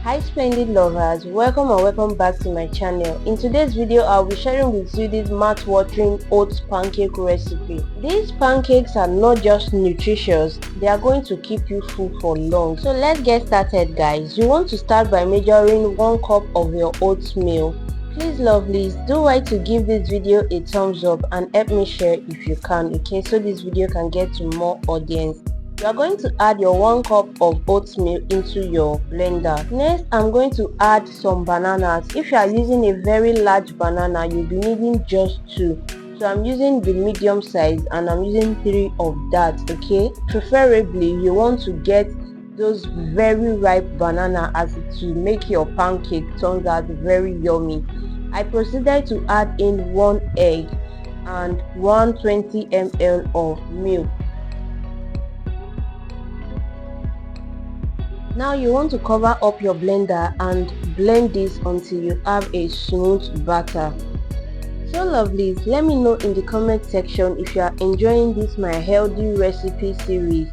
Hi splendid lovers, welcome and welcome back to my channel. In today's video I'll be sharing with you this mouth-watering oats pancake recipe. These pancakes are not just nutritious, they are going to keep you full for long. So let's get started guys. You want to start by measuring 1 cup of your oatmeal. Please lovelies, do like to give this video a thumbs up and help me share if you can, okay, so this video can get to more audience. You are going to add your 1 cup of oatmeal into your blender. Next, I'm going to add some bananas. If you are using a very large banana, you'll be needing just 2. So I'm using the medium size and I'm using 3 of that, okay? Preferably, you want to get those very ripe banana as it will make your pancake turns out very yummy. I proceeded to add in 1 egg and 120 ml of milk. Now you want to cover up your blender and blend this until you have a smooth batter. So lovelies, let me know in the comment section if you are enjoying this my healthy recipe series.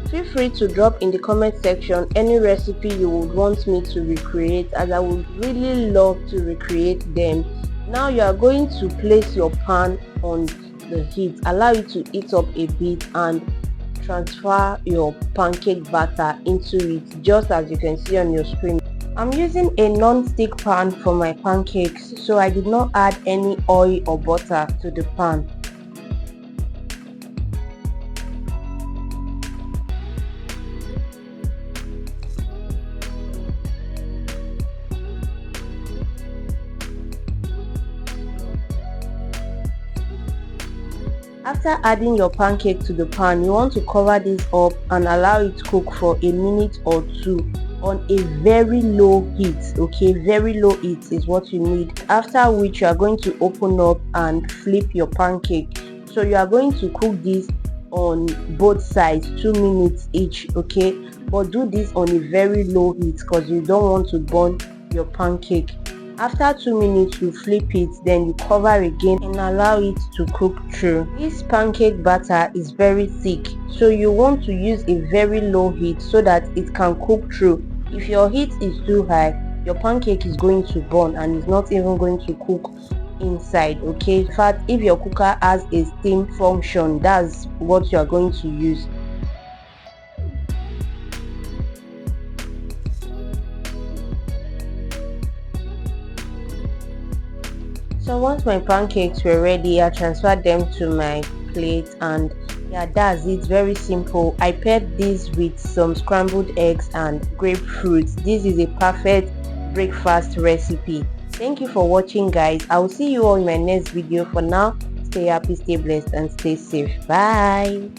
Feel free to drop in the comment section any recipe you would want me to recreate, as I would really love to recreate them. Now you are going to place your pan on the heat, allow it to heat up a bit and transfer your pancake batter into it, just as you can see on your screen. I'm using a non-stick pan for my pancakes, so I did not add any oil or butter to the pan. After adding your pancake to the pan, you want to cover this up and allow it to cook for a minute or 2 on a very low heat, okay? Very low heat is what you need. After which you are going to open up and flip your pancake. So you are going to cook this on both sides 2 minutes each, okay? But do this on a very low heat because you don't want to burn your pancake. After 2 minutes you flip it, then you cover again and allow it to cook through. This pancake batter is very thick, so you want to use a very low heat so that it can cook through. If your heat is too high, your pancake is going to burn and it's not even going to cook inside, okay? In fact, if your cooker has a steam function, that's what you are going to use. So once my pancakes were ready, I transferred them to my plate, and yeah, that's it. Very simple. I paired this with some scrambled eggs and grapefruit. This is a perfect breakfast recipe. Thank you for watching guys. I will see you all in my next video. For now, stay happy, stay blessed and stay safe. Bye.